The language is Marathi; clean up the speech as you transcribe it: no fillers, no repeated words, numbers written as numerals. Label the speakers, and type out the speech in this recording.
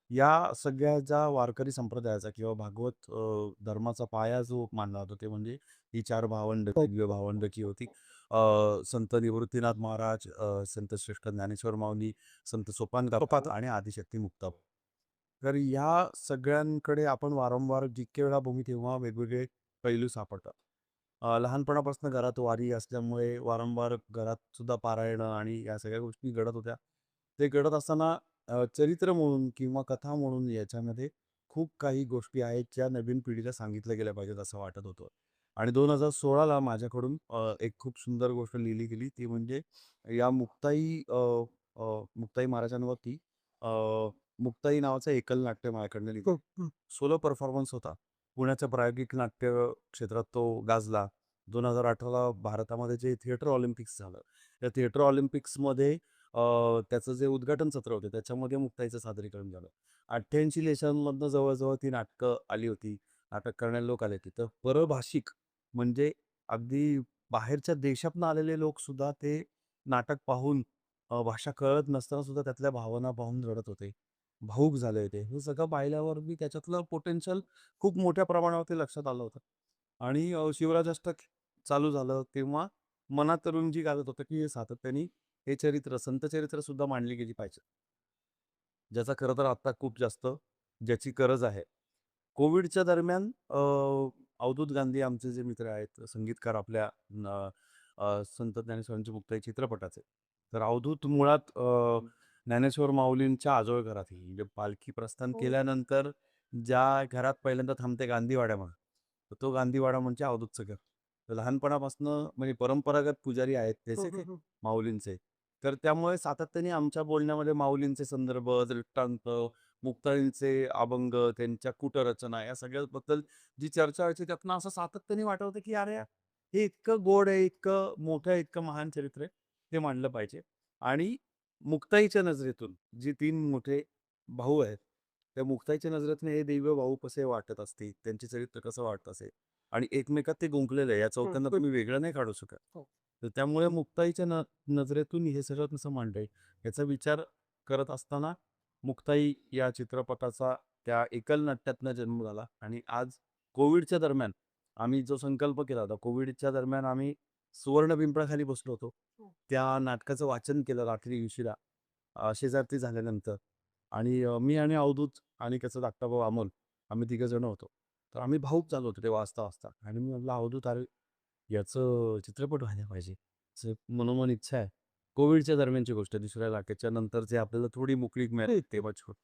Speaker 1: या सगळ्याचा वारकरी संप्रदायाचा किंवा भागवत धर्माचा पाया जो मानला जातो ते म्हणजे ही 4 भावंड, दिव्य भावंड की होती. संत निवृत्तीनाथ महाराज, संत श्रेष्ठ ज्ञानेश्वर माऊली, संत सोपान काका आणि आदिशक्ती मुक्ताबाई. तर ह्या सगळ्यांकडे आपण वारंवार जितके वेळा बघू तेव्हा वेगवेगळे पैलू सापडतात. लहानपणापासून घरात वारी असल्यामुळे वारंवार घरात सुद्धा पारायणं आणि या सगळ्या गोष्टी घडत होत्या. ते घडत असताना चरित्र म्हणून किंवा कथा म्हणून याच्यामध्ये खूप काही गोष्टी आहेत ज्या नवीन पिढीला सांगितल्या गेल्या पाहिजेत असं वाटत होतं. आणि 2016ला माझ्याकडून एक खूप सुंदर गोष्ट लिहिली गेली ती म्हणजे या मुक्ताई मुक्ताई महाराजांवरती अ, मुक्ताई नावाचं एकल नाट्य माझ्याकडनं लिहिलं. सोलो परफॉर्मन्स होता. पुण्याच्या प्रायोगिक नाट्य क्षेत्रात तो गाजला. 2018ला भारतामध्ये जे थिएटर ऑलिम्पिक्स झालं. त्या थिएटर ऑलिम्पिक्समध्ये त्याचं जे उद्घाटन सत्र होते त्याच्यामध्ये मुक्ताईचं सादरीकरण झालं. 88 देशांमधनं जवळ-जवळ ती नाटकं आली होती. नाटक करणारे लोक आले होते. तर परभाषिक म्हणजे अगदी बाहेरच्या देशातनं आलेले लोकसुद्धा ते नाटक पाहून भाषा कळत नसताना सुद्धा त्यातल्या भावना पाहून रडत होते. भावूक झाले होते. हे सगळं पाहिल्यावर मी त्याच्यातलं पोटेन्शियल खूप मोठ्या प्रमाणावरती लक्षात आलं होतं. आणि शिवराजाष्टक चालू झालं तेव्हा मनात रुंजी घालत होतं, की हे सातत्याने हे चरित्र, संत चरित्र सुद्धा मांडली गेली पाहिजे. ज्याचा खरं तर आत्ता खूप जास्त ज्याची गरज आहे. कोविडच्या दरम्यान अवधूत गांधी आमचे जे मित्र आहेत, संगीतकार आपल्या संत ज्ञानेश्वरांची मुक्ताई चित्रपटाचे. तर अवधूत मुळात ज्ञानेश्वर माऊलींच्या आजोळ घरातील म्हणजे पालखी प्रस्थान केल्यानंतर ज्या घरात पहिल्यांदा थांबते गांधीवाड्यामध्ये, तर तो गांधीवाडा म्हणजे अवधूतचं घर. तर लहानपणापासून म्हणजे परंपरागत पुजारी आहेत त्याचे ते माऊलींचे. तर त्यामुळे सातत्याने आमच्या बोलण्यामध्ये माऊलींचे संदर्भ, दृष्टांत, मुक्ताईंचे अभंग, त्यांच्या कूटरचना या सगळ्याबद्दल जी चर्चा व्हायची त्यातनं असं सातत्याने वाटत होतं, की अरे हे इतकं गोड आहे, इतकं मोठं आहे, इतकं महान चरित्र आहे, ते मांडलं पाहिजे. आणि मुक्ताईच्या नजरेतून जे 3 मोठे भाऊ आहेत, त्या मुक्ताईच्या नजरेतून हे दैव भाऊ कसे वाटत असतील, त्यांचे चरित्र कसं वाटत असेल आणि एकमेकात ते गुंफलेलं आहे. या चौघांना तुम्ही वेगळं नाही काढू शकत. तर त्यामुळे मुक्ताईच्या नजरेतून हे सगळं कसं मांडता येईल, याचा विचार करत असताना मुक्ताई या चित्रपटाचा त्या एकल नाट्यातनं जन्म झाला आणि आज कोविडच्या दरम्यान आम्ही जो संकल्प केला होता, कोविडच्या दरम्यान आम्ही सुवर्ण पिंपळाखाली बसलो होतो. त्या नाटकाचं वाचन केलं रात्री उशिरा शेजारती झाल्यानंतर आणि मी आणि अवधूत आणि त्याचा धाकटा भाऊ अमोल आम्ही तिघं जण होतो. तर आम्ही भावूक झालो होतो ते वाचता-वाचता आणि मी म्हटलं, "अवधूत अरे, याचं चित्रपट व्हायला पाहिजे." असं मनोमन इच्छा आहे. कोविडच्या दरम्यानची गोष्ट आहे. दुसऱ्या लाटेच्या नंतर जे आपल्याला थोडी मोकळीक मिळाली तेव्हाची गोष्ट.